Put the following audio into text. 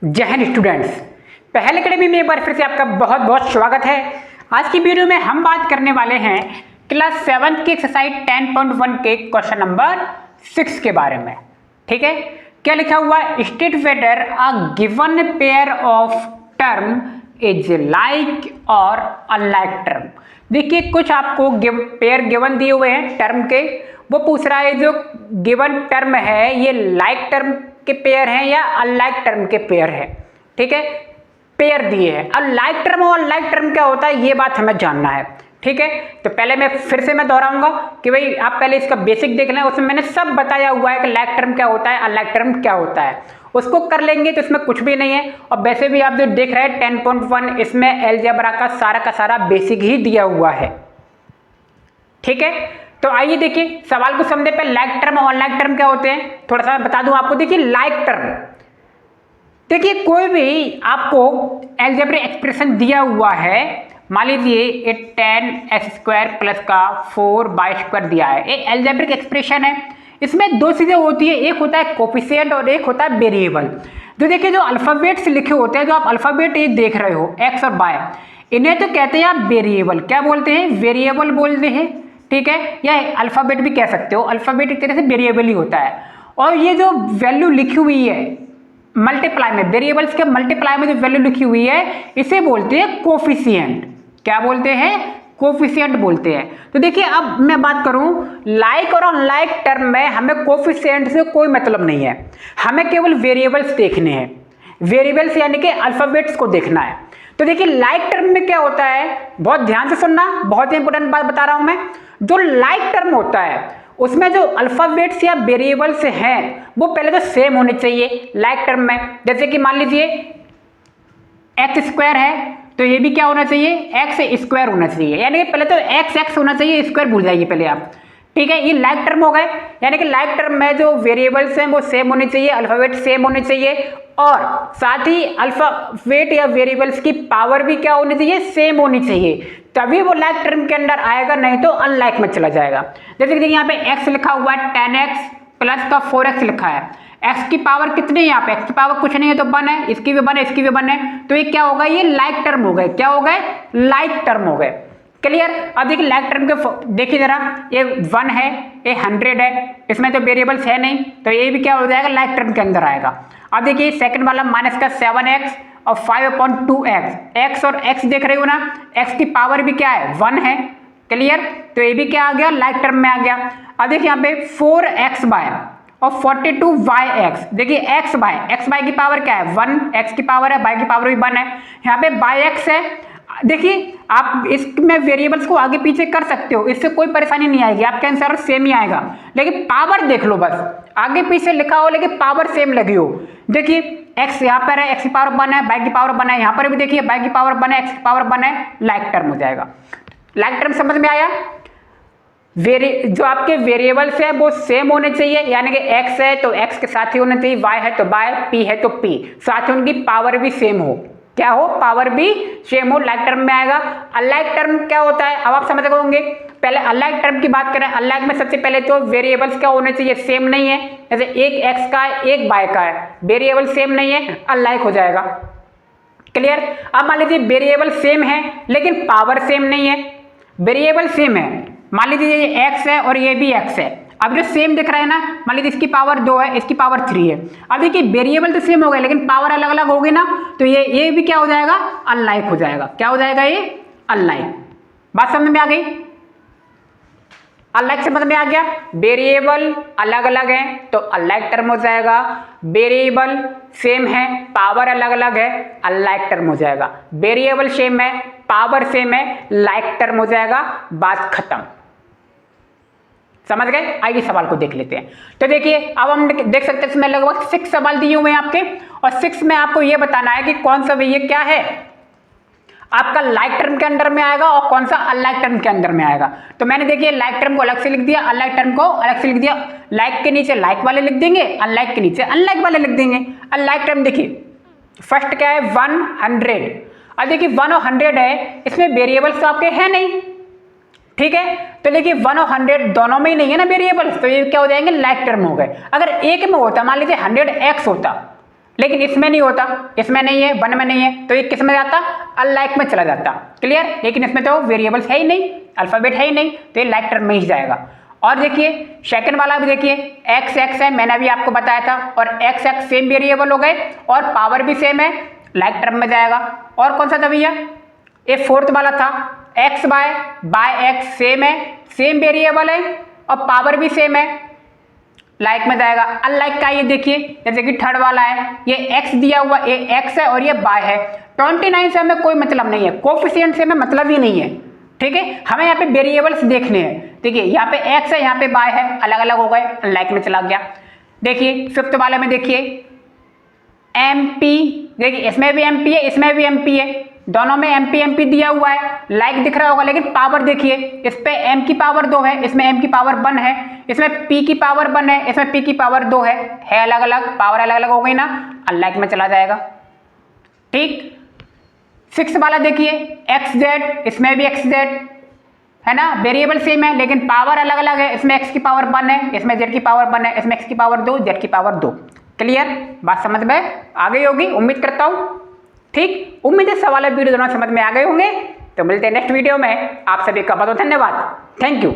जय हिंद स्टूडेंट्स, पहल एकेडमी में एक बार फिर से आपका बहुत बहुत स्वागत है। आज की वीडियो में हम बात करने वाले हैं क्लास 7 की एक्सरसाइज 10.1 के क्वेश्चन नंबर 6 के बारे में। ठीक है, क्या लिखा हुआ है? State whether a given pair of term is like और अनलाइक टर्म। देखिए, कुछ आपको पेयर गिवन दिए हुए हैं टर्म के, वो पूछ रहा है जो गिवन टर्म है ये लाइक टर्म के पेयर हैं या अनलाइक टर्म के पेयर है। ठीक है, पेयर दिए हैं। अब लाइक टर्म और अनलाइक टर्म क्या होता है ये बात हमें जानना है। ठीक है, तो पहले मैं फिर से दोहराऊंगा कि भाई आप पहले इसका बेसिक देख लें, उसमें मैंने सब बताया हुआ है कि लाइक टर्म क्या होता है, अनलाइक टर्म क्या होता है। उसको कर लेंगे तो इसमें कुछ भी नहीं है। और वैसे भी आप जो देख रहे हैं 10.1, इसमें अलजेब्रा का सारा बेसिक ही दिया हुआ है। ठीक है, तो आइए देखिए सवाल को समझे। पहले लाइक टर्म और अनलाइक टर्म क्या होते हैं थोड़ा सा बता दूं आपको। देखिए लाइक टर्म, देखिए कोई भी आपको अलजेब्रिक एक्सप्रेशन दिया हुआ है, मान लीजिए 10x² प्लस का 4y² दिया है, एक अलजेब्रिक एक्सप्रेशन है। इसमें दो चीजें होती है, एक होता है कोफिशिएंट और एक होता है वेरिएबल। जो देखिए जो अल्फाबेट्स लिखे होते हैं, जो आप अल्फाबेट ये देख रहे हो x और y, इन्हें तो कहते हैं आप वेरिएबल। क्या बोलते हैं? वेरिएबल बोलते हैं। ठीक है, या अल्फाबेट भी कह सकते हो, अल्फाबेट एक तरह से वेरिएबल ही होता है। और ये जो वैल्यू लिखी हुई है मल्टीप्लाई में, वेरिएबल्स के मल्टीप्लाई में जो वैल्यू लिखी हुई है इसे बोलते हैं कोफिशिएंट। क्या बोलते हैं? कोफिशिएंट बोलते हैं। तो देखिए अब मैं बात करूं लाइक और अनलाइक टर्म में, हमें कोफिशिएंट से कोई मतलब नहीं है, हमें केवल वेरिएबल्स देखने हैं। वेरिएबल्स यानी कि अल्फाबेट्स को देखना है। तो देखिए लाइक टर्म में क्या होता है, बहुत ध्यान से सुनना, बहुत इंपॉर्टेंट बात बता रहा हूं मैं। जो लाइक टर्म होता है उसमें जो अल्फाबेट्स या वेरिएबल्स हैं वो पहले तो सेम होने चाहिए लाइक टर्म में। जैसे कि मान लीजिए x² है तो ये भी क्या होना चाहिए? x² होना चाहिए, यानी कि पहले तो x होना चाहिए, स्क्वायर भूल जाइए पहले आप। ठीक है, ये लाइक टर्म हो गए। यानी कि लाइक टर्म में जो वेरिएबल्स हैं वो सेम होने चाहिए, अल्फाबेट सेम होने चाहिए, और साथ ही अल्फाबेट या वेरिएबल्स की पावर भी क्या होनी चाहिए? सेम होनी चाहिए, तभी वो लाइक टर्म के अंदर आएगा, नहीं तो अनलाइक में चला जाएगा। जैसे कि देखिए यहाँ पे x लिखा हुआ है, 10x प्लस का 4x लिखा है। x की पावर कितनी है? यहाँ पे x की पावर कुछ नहीं है तो 1 है, इसकी भी 1 है, इसकी भी 1 है, तो ये क्या होगा? ये लाइक टर्म हो गए। क्या हो गए? लाइक टर्म हो गए। क्लियर? अब देखिए लाइक टर्म के देखिए जरा, ये 1 है, ये 100 है, इसमें तो वेरिएबल्स है नहीं, तो ये भी क्या हो जाएगा? लाइक टर्म के अंदर आएगा। अब देखिए सेकंड वाला माइनस का 7x और 5/2x, x और x देख रहे हो ना, x की पावर भी क्या है? 1 है। क्लियर? तो ये भी क्या आ गया? लाइक टर्म में आ गया। अब देखिए यहाँ पे 4xy और 42yx, देखिए x y की पावर क्या है? 1, x की पावर है, y की पावर भी 1 है, यहाँ पे yx है। देखिए आप इसमें वेरिएबल्स को आगे पीछे कर सकते हो, इससे कोई परेशानी नहीं आएगी, आपका आंसर सेम ही आएगा, लेकिन पावर देख लो, बस आगे पीछे लिखा हो लेकिन पावर सेम लगी हो। देखिए x यहाँ पर है, x की पावर 1 है, y की पावर 1 है, यहाँ पर भी देखिए y की पावर 1 है, x की पावर 1 है, लाइक टर्म हो जाएगा। लाइक टर्म समझ में आया? जो आपके वेरिएबल्स है वो सेम होने चाहिए, यानी कि x है तो x के साथ ही होना चाहिए, y है तो y, p है तो p, साथ ही उनकी पावर भी सेम हो। क्या हो? पावर भी सेम हो, लाइक टर्म में आएगा। अनलाइक टर्म क्या होता है अब आप समझ गए होंगे। पहले अनलाइक टर्म की बात करें, अनलाइक में सबसे पहले तो वेरिएबल्स क्या होने चाहिए? सेम नहीं है, जैसे एक x का है, एक y का है, वेरिएबल सेम नहीं है, अनलाइक हो जाएगा। क्लियर? अब मान लीजिए वेरिएबल सेम है लेकिन पावर सेम नहीं है। वेरिएबल सेम है, मान लीजिए ये x है और ये भी x है, अब जो सेम दिख रहा है ना, मान लीजिए इसकी पावर 2 है, इसकी पावर 3 है। अब देखिए वेरिएबल तो सेम हो गए लेकिन पावर अलग अलग होगी ना, तो ये भी क्या हो जाएगा? अनलाइक हो जाएगा। क्या हो जाएगा? ये अनलाइक। बात समझ में आ गई? अनलाइक समझ में आ गया। वेरिएबल अलग अलग है तो अनलाइक टर्म हो जाएगा, वेरिएबल सेम है, पावर अलग अलग है, अनलाइक टर्म हो जाएगा। वेरिएबल सेम है, पावर सेम है, लाइक टर्म हो जाएगा। बात खत्म। समझ गए? आइए सवाल को देख लेते हैं। तो देखिए अब हम देख सकते हैं इसमें लगभग 6 सवाल दिए हुए हैं आपके, और 6 में आपको यह बताना है कि कौन सा ये क्या है आपका लाइक टर्म के अंदर में आएगा और कौन सा अनलाइक टर्म के अंदर में आएगा। तो मैंने देखिए लाइक टर्म को अलग से लिख दिया, अनलाइक टर्म को अलग से लिख दिया। लाइक के नीचे लाइक वाले लिख देंगे, अनलाइक के नीचे अनलाइक वाले लिख देंगे। अनलाइक टर्म देखिए फर्स्ट क्या है? 100। अब देखिए 1 और 100 है, इसमें वेरिएबल्स तो आपके है नहीं। ठीक है, तो देखिए 1 और 100 दोनों में ही नहीं है ना वेरिएबल्स, तो ये क्या हो जाएंगे? लाइक टर्म हो गए। अगर एक में होता, मान लीजिए 100x होता, लेकिन इसमें नहीं होता, इसमें नहीं है, 1 में नहीं है, तो ये किस में जाता, अनलाइक में चला जाता। क्लियर। लेकिन इसमें तो वेरिएबल्स है ही नहीं, अल्फाबेट है ही नहीं, तो ये लाइक टर्म में ही जाएगा। और देखिए सेकंड वाला भी देखिए, एक्स एक्स है, मैंने अभी आपको बताया था, और एक्स एक्स सेम वेरिएबल हो गए और पावर भी सेम है, लाइक टर्म में जाएगा। और कौन सा था भैया, ये फोर्थ वाला था, एक्स बाय एक्स सेम है, सेम वेरिएबल है और पावर भी सेम है, लाइक में जाएगा। अनलाइक का ये देखिए, जैसे कि थर्ड वाला है, ये एक्स दिया हुआ, ये एक्स है और ये बाय है। 29 से हमें कोई मतलब नहीं है, कोफिशिएंट से हमें मतलब ही नहीं है, ठीक है। हमें यहाँ पे वेरिएबल्स देखने हैं। देखिए यहाँ पे एक्स है, यहाँ पे बाय है, अलग अलग हो गए, अनलाइक में चला गया। देखिए फिफ्थ वाले में देखिए एमपी, देखिए इसमें भी एमपी है, इसमें भी एमपी है, दोनों में एमपी एमपी दिया हुआ है, लाइक दिख रहा होगा, लेकिन पावर देखिए, इस पे एम की पावर 2 है, इसमें एम की पावर 1 है, इसमें पी की पावर 1 है, इसमें पी की पावर 2 है अलग अलग, पावर अलग अलग हो गई ना, अनलाइक में चला जाएगा। ठीक। 6 वाला देखिए एक्स जेड, इसमें भी एक्स जेड है ना, वेरिएबल सेम है लेकिन पावर अलग अलग है, इसमें एक्स की पावर 1 है, इसमें जेड की पावर 1 है, इसमें एक्स की पावर 2, जेड की पावर 2। क्लियर, बात समझ में आ गई होगी उम्मीद करता हूं। ठीक, उम्मीद है सवाल वीडियो दोनों समझ में आ गए होंगे। तो मिलते हैं नेक्स्ट वीडियो में, आप सभी का बहुत बहुत धन्यवाद, थैंक यू।